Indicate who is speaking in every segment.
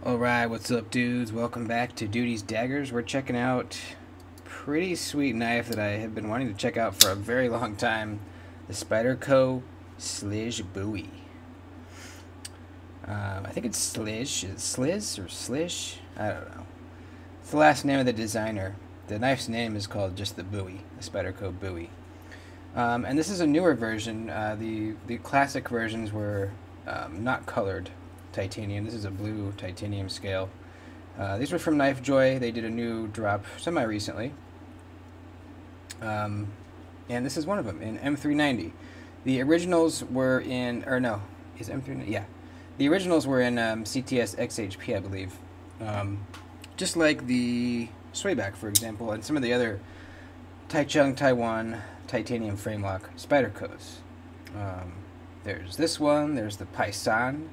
Speaker 1: Alright, what's up dudes? Welcome back to Duty's Daggers. We're checking out a pretty sweet knife that I have been wanting to check out for a very long time. The Spyderco Slysz Bowie. I think it's Slysz. Is it Slysz or Slysh? I don't know. It's the last name of the designer. The knife's name is called just the Bowie, the Spyderco Bowie. And this is a newer version. The classic versions were not colored titanium. This is a blue titanium scale. These were from Knife Joy. They did a new drop semi-recently. And this is one of them in M390. The originals were in, or no, is M390? Yeah. The originals were in CTS XHP, I believe. Just like the Swayback, for example, and some of the other Taichung Taiwan titanium frame lock Spydercos. There's this one, there's the Paisan,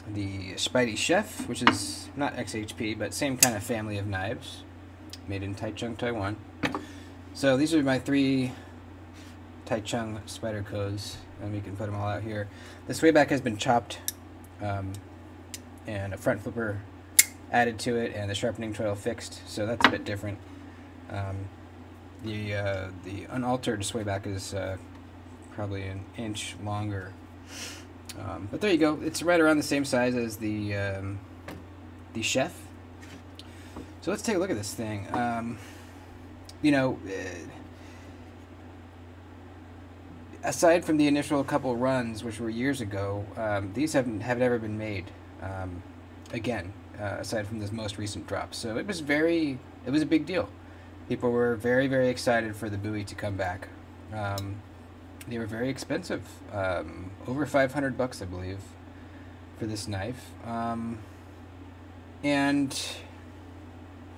Speaker 1: the Spidey Chef, which is not XHP, but same kind of family of knives, made in Taichung, Taiwan. So these are my three Taichung Spydercos, and we can put them all out here. The Swayback has been chopped, and a front flipper added to it, and the sharpening trail fixed, so that's a bit different. The unaltered Swayback is probably an inch longer. But there you go. It's right around the same size as the Chef. So let's take a look at this thing. Aside from the initial couple runs, which were years ago, these have never been made again. Aside from this most recent drop, so it was a big deal. People were very, very excited for the Bowie to come back. They were very expensive, over $500, I believe, for this knife. And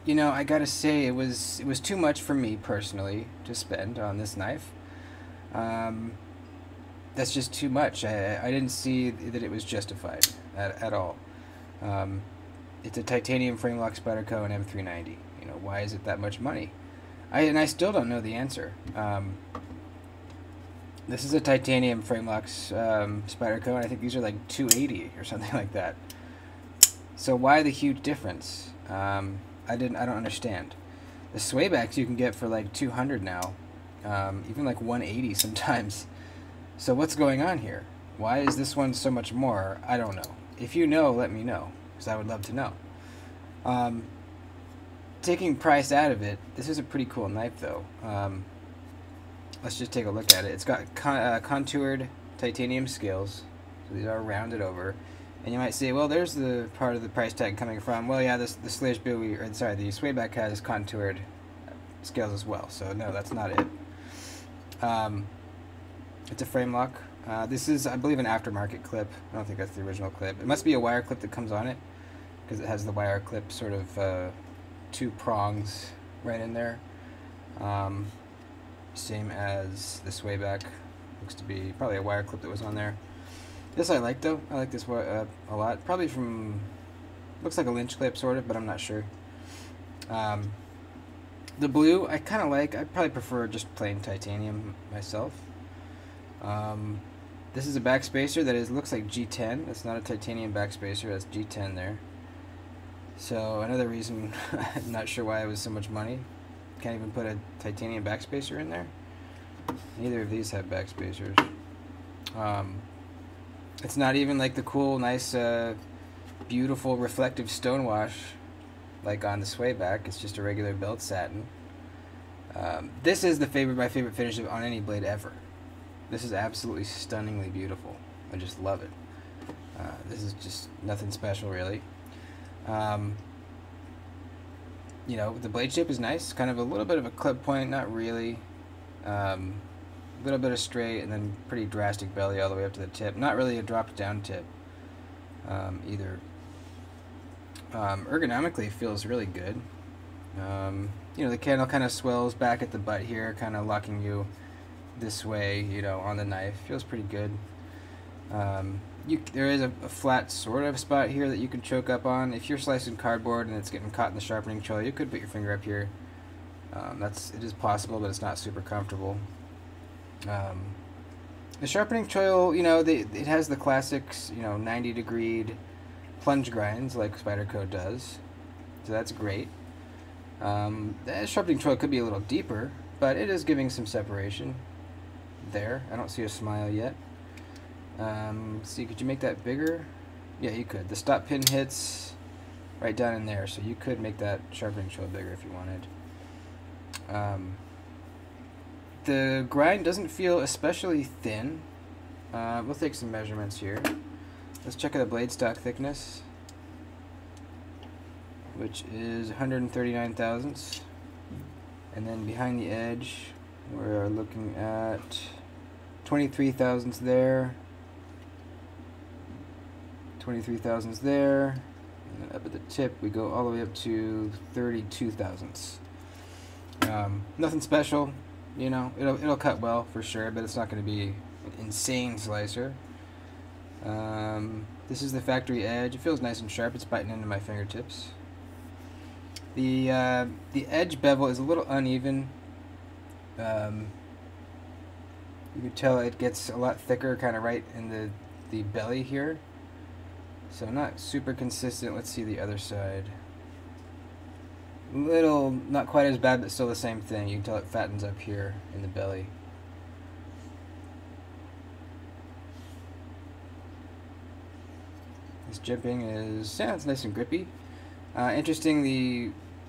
Speaker 1: I gotta say, it was too much for me personally to spend on this knife. That's just too much. I didn't see that it was justified at all. It's a titanium frame lock Spyderco and M390. Why is it that much money? I still don't know the answer. This is a titanium frame lock Spyderco, and I think these are like $280 or something like that. So why the huge difference? I don't understand. The Swaybacks you can get for like $200 now, even like $180 sometimes. So what's going on here? Why is this one so much more? I don't know. If you know, let me know, because I would love to know. Taking price out of it, this is a pretty cool knife though. Let's just take a look at it. It's got contoured titanium scales, so these are rounded over. And you might say, well, there's the part of the price tag coming from. Well, yeah, the Slysz Bowie, or sorry, the Swayback has contoured scales as well. So no, that's not it. It's a frame lock. This is, I believe, an aftermarket clip. I don't think that's the original clip. It must be a wire clip that comes on it, because it has the wire clip sort of two prongs right in there. Same as the Swayback. Looks to be probably a wire clip that was on there. This I like though. I like this a lot. Probably from, looks like a Lynch clip sort of, but I'm not sure. The blue I kind of like. I probably prefer just plain titanium myself. This is a backspacer that looks like G10. That's not a titanium backspacer. That's G10 there. So another reason I'm not sure why it was so much money. Can't even put a titanium backspacer in there. Neither of these have backspacers. It's not even like the cool, nice, beautiful reflective stonewash like on the Swayback. It's just a regular belt satin. This is my favorite finish on any blade ever. This is absolutely stunningly beautiful. I just love it. This is just nothing special really. The blade shape is nice. Kind of a little bit of a clip point, not really. A little bit of straight, and then pretty drastic belly all the way up to the tip. Not really a dropped down tip either. Ergonomically feels really good. The handle kind of swells back at the butt here, kind of locking you this way, on the knife. Feels pretty good. There is a flat sort of spot here that you can choke up on. If you're slicing cardboard and it's getting caught in the sharpening trail, you could put your finger up here. It is possible, but it's not super comfortable. The sharpening trail, it has the classics, 90 degree plunge grinds like Spyderco does, so that's great. The sharpening choil could be a little deeper, but it is giving some separation there. I don't see a smile yet. Let's see, could you make that bigger? Yeah, you could. The stop pin hits right down in there, so you could make that sharpening choil bigger if you wanted. The grind doesn't feel especially thin. We'll take some measurements here. Let's check out the blade stock thickness, which is 139 thousandths. And then behind the edge, we're looking at 23 thousandths there, 23 thousandths there, and then up at the tip we go all the way up to 32 thousandths. Nothing special, you know. It'll cut well for sure, but it's not going to be an insane slicer. This is the factory edge. It feels nice and sharp. It's biting into my fingertips. The edge bevel is a little uneven. You can tell it gets a lot thicker kind of right in the belly here. So not super consistent. Let's see the other side. Little, not quite as bad, but still the same thing. You can tell it fattens up here in the belly. This jimping is, yeah, it's nice and grippy. Interesting,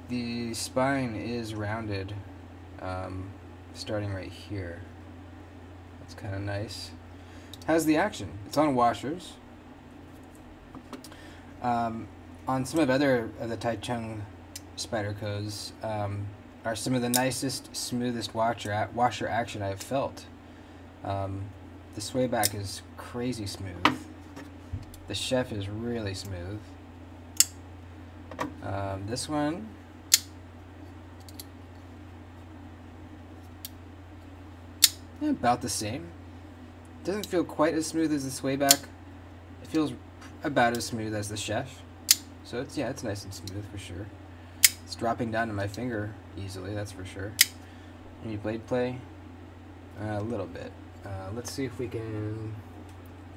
Speaker 1: the spine is rounded, starting right here. That's kind of nice. How's the action? It's on washers. On some of the Taichung Spydercos are some of the nicest, smoothest washer action I've felt. The sway back is crazy smooth. The chef is really smooth. This one, yeah, about the same. Doesn't feel quite as smooth as the sway back. It feels about as smooth as the chef. So it's, yeah, it's nice and smooth for sure. It's dropping down to my finger easily, that's for sure. Any blade play? A little bit. Let's see if we can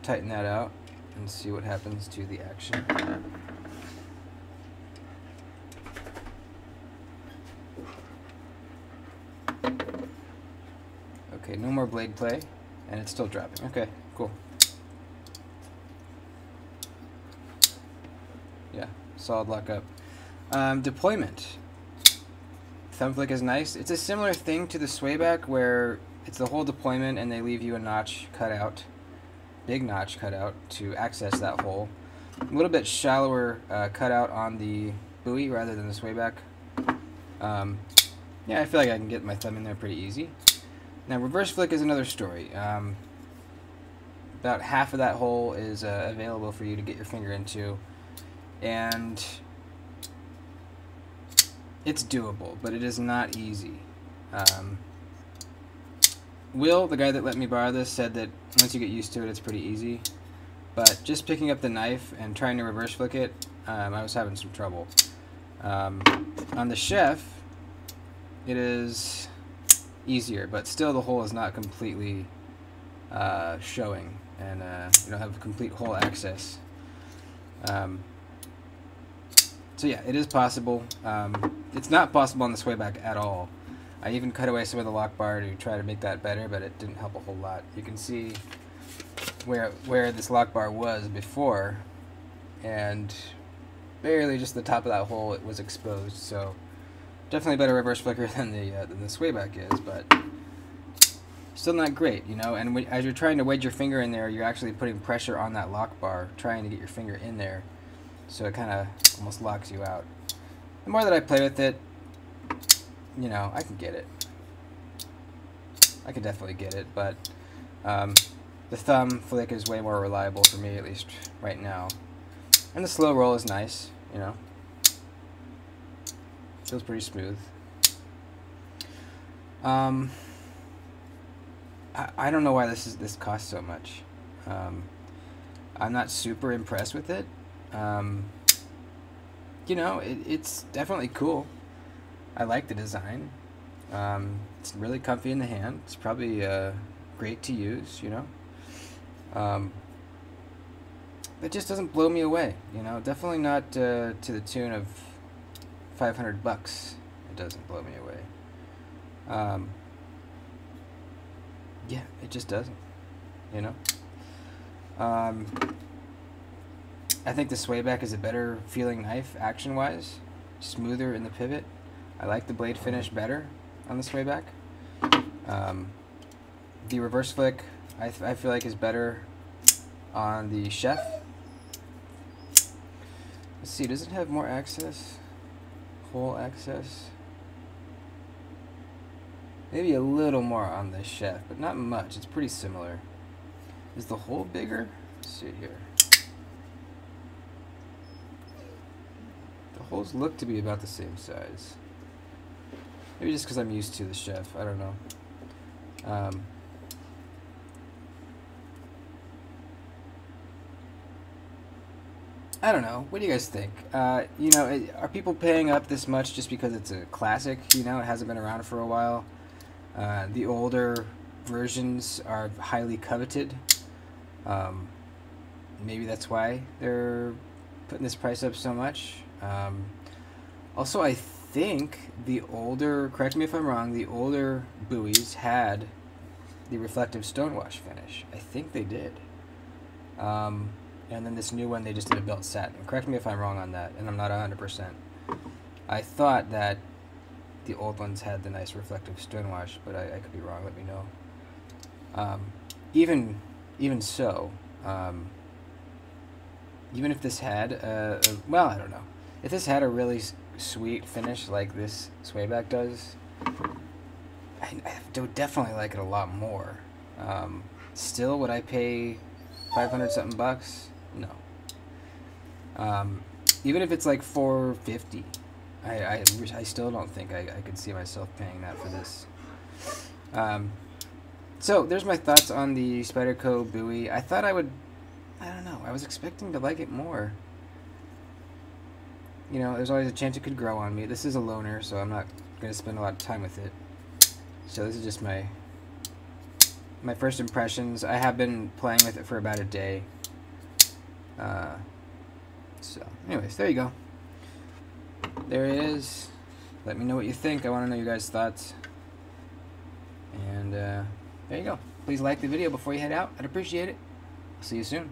Speaker 1: tighten that out and see what happens to the action. Okay, no more blade play, and it's still dropping. Okay, cool. Yeah, solid lockup. Deployment. Thumb flick is nice. It's a similar thing to the swayback where it's the whole deployment and they leave you a notch cut out, big notch cut out to access that hole. A little bit shallower cutout on the Bowie rather than the swayback. Yeah, I feel like I can get my thumb in there pretty easy. Now reverse flick is another story. About half of that hole is available for you to get your finger into, and it's doable, but it is not easy. Will, the guy that let me borrow this, said that once you get used to it, it's pretty easy. But just picking up the knife and trying to reverse flick it, I was having some trouble. On the chef, it is easier, but still the hole is not completely showing, and you don't have complete hole access. So yeah, it is possible. It's not possible on the swayback at all. I even cut away some of the lock bar to try to make that better, but it didn't help a whole lot. You can see where this lock bar was before, and barely just the top of that hole it was exposed. So definitely better reverse flicker than the swayback is, but still not great, you know. And as you're trying to wedge your finger in there, you're actually putting pressure on that lock bar, trying to get your finger in there. So it kind of almost locks you out. The more that I play with it, you know, I can get it. I can definitely get it, but the thumb flick is way more reliable for me, at least right now. And the slow roll is nice, you know. Feels pretty smooth. I don't know why this costs so much. I'm not super impressed with it. You know, it's definitely cool. I like the design. It's really comfy in the hand. It's probably great to use, you know. it just doesn't blow me away. You know, definitely not to the tune of $500. It doesn't blow me away. Yeah, it just doesn't. You know. I think the Swayback is a better feeling knife action-wise, smoother in the pivot. I like the blade finish better on the Swayback. The reverse flick I feel like is better on the Chef. Let's see, does it have more access? Hole access? Maybe a little more on the Chef, but not much. It's pretty similar. Is the hole bigger? Let's see here. The holes look to be about the same size. Maybe just because I'm used to the Chef. I don't know. I don't know. What do you guys think? You know, are people paying up this much just because it's a classic? You know, it hasn't been around for a while. The older versions are highly coveted. Maybe that's why they're putting this price up so much. Also, I think the older, correct me if I'm wrong, the older Bowies had the reflective stonewash finish. I think they did. And then this new one, they just did a built satin. Correct me if I'm wrong on that, and I'm not 100%. I thought that the old ones had the nice reflective stonewash, but I could be wrong. Let me know. Even so, even if this had, well, I don't know. If this had a really sweet finish like this Swayback does, I would definitely like it a lot more. Still, would I pay 500 something bucks? No. Even if it's like $450, I still don't think I could see myself paying that for this. So there's my thoughts on the Spyderco Bowie. I thought I would, I don't know, I was expecting to like it more. You know, there's always a chance it could grow on me. This is a loaner, so I'm not going to spend a lot of time with it. So this is just my first impressions. I have been playing with it for about a day. So, anyways, there you go. There it is. Let me know what you think. I want to know your guys' thoughts. And there you go. Please like the video before you head out. I'd appreciate it. I'll see you soon.